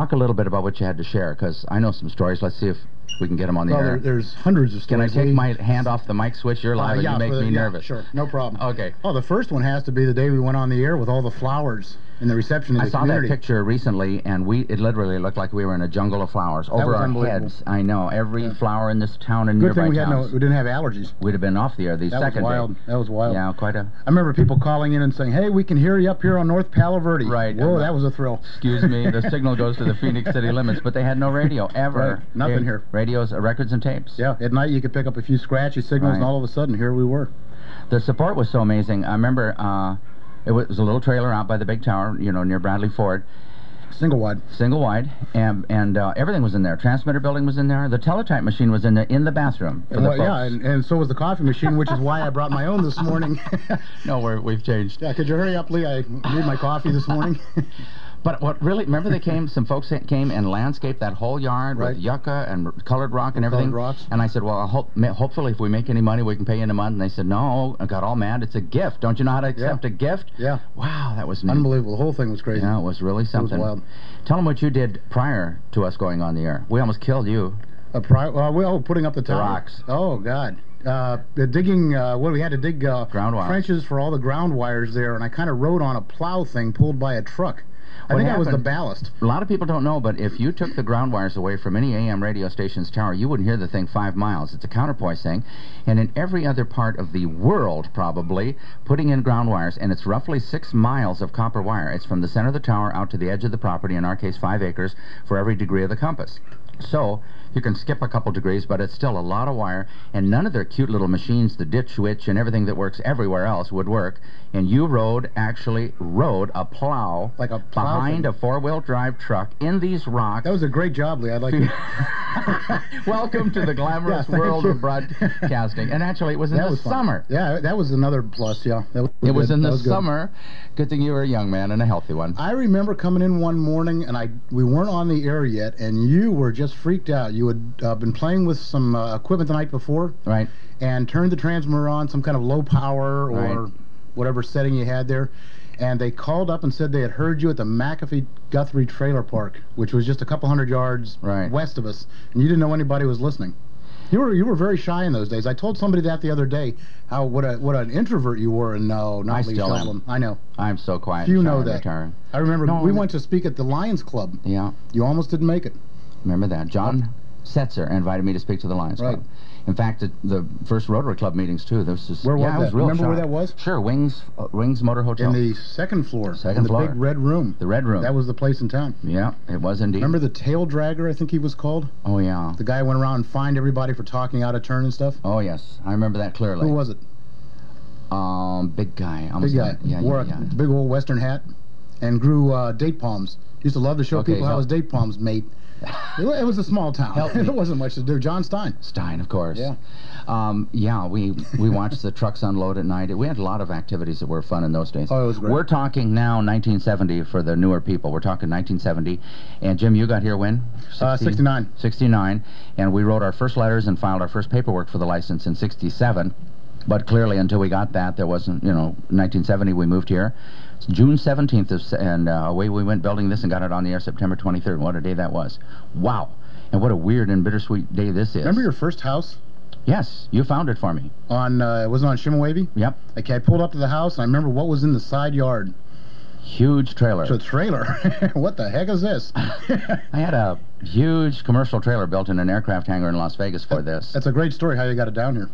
Talk a little bit about what you had to share, because I know some stories. Let's see if we can get them on the air. There's hundreds of stories. Can I take my hand off the mic switch? You're live and you make me nervous. Sure, no problem. Okay. Oh, the first one has to be the day we went on the air with all the flowers in the reception of the community. I saw that picture recently, and it literally looked like we were in a jungle of flowers over our heads. I know, every flower in this town and nearby towns. Good thing we didn't have allergies. We'd have been off the air the second day. That was wild. Yeah, quite a... I remember people calling in and saying, hey, we can hear you up here on North Palo Verde. Right. Whoa, that was a thrill. Excuse me, the signal goes to the Phoenix city limits, but they had no radio, ever. Right. Nothing here. Radios, records, and tapes. Yeah, at night you could pick up a few scratchy signals, and all of a sudden, here we were. The support was so amazing. I remember it was a little trailer out by the big tower, you know, near Bradley Ford. Single wide, and everything was in there. Transmitter building was in there. The teletype machine was in the bathroom. And so was the coffee machine, which is why I brought my own this morning. No, we've changed. Yeah, could you hurry up, Lee? I need my coffee this morning. But what really, remember some folks came and landscaped that whole yard with yucca and colored rock and everything. Rocks. And I said, well, hopefully if we make any money, we can pay you in a month. And they said, no. I got all mad. It's a gift. Don't you know how to accept a gift? Yeah. Wow, that was neat. Unbelievable. The whole thing was crazy. Yeah, it was really something. It was wild. Tell them what you did prior to us going on the air. We almost killed you. Putting up the tower. Rocks. Oh, God. Digging, we had to dig ground wire. Trenches for all the ground wires there, and I kind of rode on a plow thing pulled by a truck. I think that was the ballast. A lot of people don't know, but if you took the ground wires away from any AM radio station's tower, you wouldn't hear the thing 5 miles. It's a counterpoise thing. And in every other part of the world, probably, putting in ground wires, and it's roughly 6 miles of copper wire. It's from the center of the tower out to the edge of the property, in our case 5 acres, for every degree of the compass. So you can skip a couple degrees, but it's still a lot of wire, and none of their cute little machines, the ditch witch and everything that works everywhere else would work. And you actually rode a plow, behind a 4-wheel drive truck in these rocks. That was a great job, Lee. I'd like to... Welcome to the glamorous world of broadcasting. And actually, it was in the summer. Yeah, that was another plus, yeah. It was in the summer. Good thing you were a young man and a healthy one. I remember coming in one morning, and we weren't on the air yet, and you were just freaked out. You had been playing with some equipment the night before. Right. And turned the transmitter on, some kind of low power or whatever setting you had there. And they called up and said they had heard you at the McAfee Guthrie Trailer Park, which was just a couple hundred yards west of us, and you didn't know anybody was listening. You were very shy in those days. I told somebody that the other day, what an introvert you were, and no, not Lee Shoblom. I know. I'm so quiet. You know that. I remember we went to speak at the Lions Club. Yeah. You almost didn't make it. Remember that. John Setzer invited me to speak to the Lions Club. In fact, the first Rotary Club meetings, too. Where was that? Remember where that was? Sure, Wings Motor Hotel. In the second floor. Second floor. The big red room. The red room. That was the place in town. Yeah, it was indeed. Remember the tail dragger, I think he was called? Oh, yeah. The guy went around and fined everybody for talking out of turn and stuff? Oh, yes. I remember that clearly. Who was it? Big guy. Big guy. Yeah, wore a big old western hat and grew date palms. Used to love to show people how his date palms mate. It was a small town. There wasn't much to do. John Stein. Stein, of course. Yeah. We watched the trucks unload at night. We had a lot of activities that were fun in those days. Oh, it was great. We're talking now 1970 for the newer people. We're talking 1970. And Jim, you got here when? 69. 69. And we wrote our first letters and filed our first paperwork for the license in 67. But clearly, until we got that, there wasn't, 1970 we moved here. June 17th, and away we went building this and got it on the air September 23rd. What a day that was. Wow. And what a weird and bittersweet day this is. Remember your first house? Yes, you found it for me. Was it on Shimawavy? Yep. Okay, I pulled up to the house, and I remember what was in the side yard. Huge trailer. It's a trailer. What the heck is this? I had a huge commercial trailer built in an aircraft hangar in Las Vegas for this. That's a great story how you got it down here.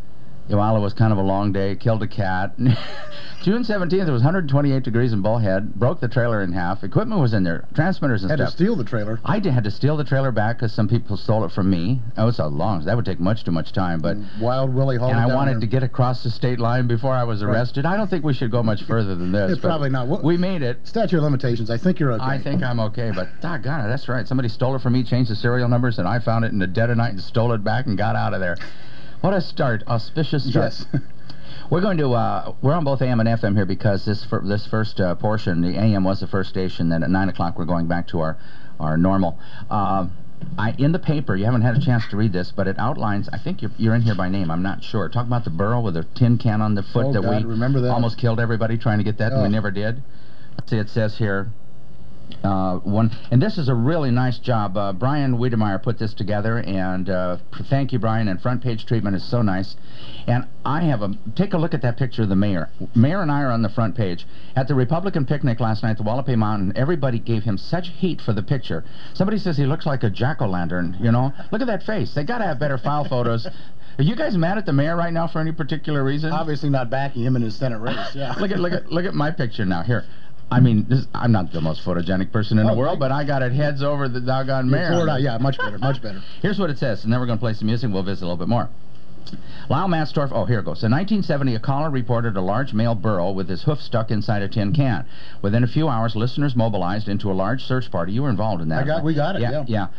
Well, it was kind of a long day. Killed a cat. June 17th, it was 128 degrees in Bullhead. Broke the trailer in half. Equipment was in there. Transmitters and stuff. Had to steal the trailer. I had to steal the trailer back because some people stole it from me. Oh, it's so long. That would take much too much time. But Wild Willie hauled it down. And I wanted to get across the state line before I was arrested. I don't think we should go much further than this. It's probably not. We made it. Statute of limitations. I think you're okay. I think I'm okay. But doggone it, that's right. Somebody stole it from me, changed the serial numbers, and I found it in the dead of night and stole it back and got out of there. What a start. Auspicious start. Yes. We're going to, we're on both AM and FM here because this first portion, the AM was the first station, then at 9 o'clock we're going back to our normal. In the paper, you haven't had a chance to read this, but it outlines, I think you're in here by name, I'm not sure. Talk about the burro with a tin can on the foot we remember that? Almost killed everybody trying to get that, and we never did. Let's see, it says here, And this is a really nice job. Brian Wiedemeyer put this together, and thank you, Brian. And front page treatment is so nice. And I have take a look at that picture of the mayor. Mayor and I are on the front page. At the Republican picnic last night at the Wallape Mountain, everybody gave him such heat for the picture. Somebody says he looks like a jack-o'-lantern, you know. Look at that face. They got to have better file photos. Are you guys mad at the mayor right now for any particular reason? Obviously not backing him in his Senate race, yeah. look at my picture now. Here. I mean, I'm not the most photogenic person in the world, but I got it heads over the doggone mayor. Yeah, much better, much better. Here's what it says, and then we're going to play some music. We'll visit a little bit more. Lyle Matsdorf, oh, here it goes. In 1970, a caller reported a large male burro with his hoof stuck inside a tin can. Within a few hours, listeners mobilized into a large search party. You were involved in that. We got it, yeah.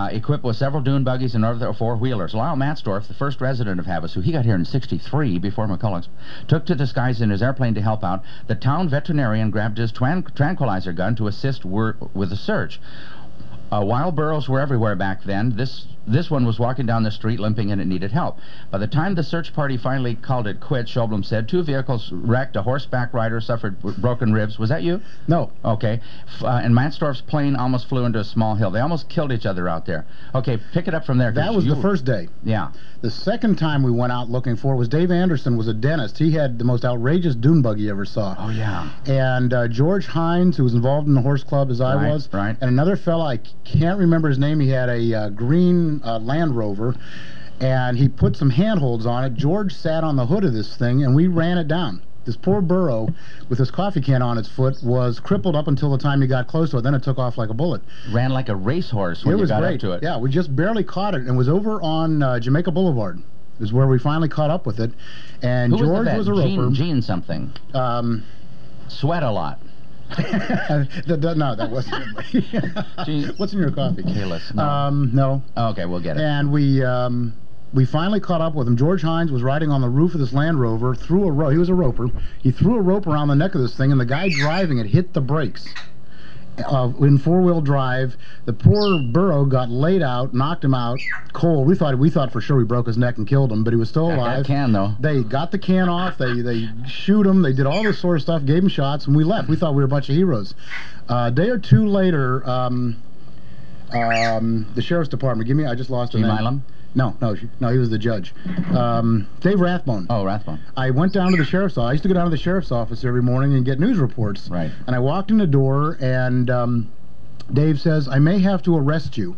Equipped with several dune buggies and other four-wheelers. Lyle Matsdorf, the first resident of Havasu, he got here in '63 before McCulloch's, took to the skies in his airplane to help out. The town veterinarian grabbed his tranquilizer gun to assist with the search. Wild burros were everywhere back then. This one was walking down the street limping and it needed help. By the time the search party finally called it quits, Shoblom said 2 vehicles wrecked, a horseback rider suffered broken ribs. Was that you? No. Okay. And Matsdorf's plane almost flew into a small hill. They almost killed each other out there. Okay, pick it up from there. That was the first day. Yeah. The second time we went out looking for was Dave Anderson was a dentist. He had the most outrageous dune buggy you ever saw. Oh, yeah. And George Hines, who was involved in the horse club as I was, right. And another fella, I can't remember his name, he had a green Land Rover, and he put some handholds on it. George sat on the hood of this thing, and we ran it down. This poor burro, with his coffee can on its foot, was crippled up until the time he got close to it. Then it took off like a bullet. Ran like a racehorse when you got up to it. Yeah, we just barely caught it, and was over on Jamaica Boulevard. Is where we finally caught up with it. And Who George was a roper. Gene something. Sweat a lot. No, that wasn't. What's in your coffee? Kalis. No. Okay, we'll get it. And we finally caught up with him. George Hines was riding on the roof of this Land Rover, threw a rope. He was a roper. He threw a rope around the neck of this thing, and the guy driving it hit the brakes. In four-wheel drive, the poor burro got laid out, knocked him out, cold. We thought for sure we broke his neck and killed him, but he was still alive. That can, though. They got the can off. They shoot him. They did all this sort of stuff. Gave him shots, and we left. We thought we were a bunch of heroes. A day or two later, the sheriff's department. I just lost his name. Milam? No, he was the judge. Dave Rathbone. Oh, Rathbone. I went down to the sheriff's office. I used to go down to the sheriff's office every morning and get news reports. Right. And I walked in the door, and Dave says, "I may have to arrest you."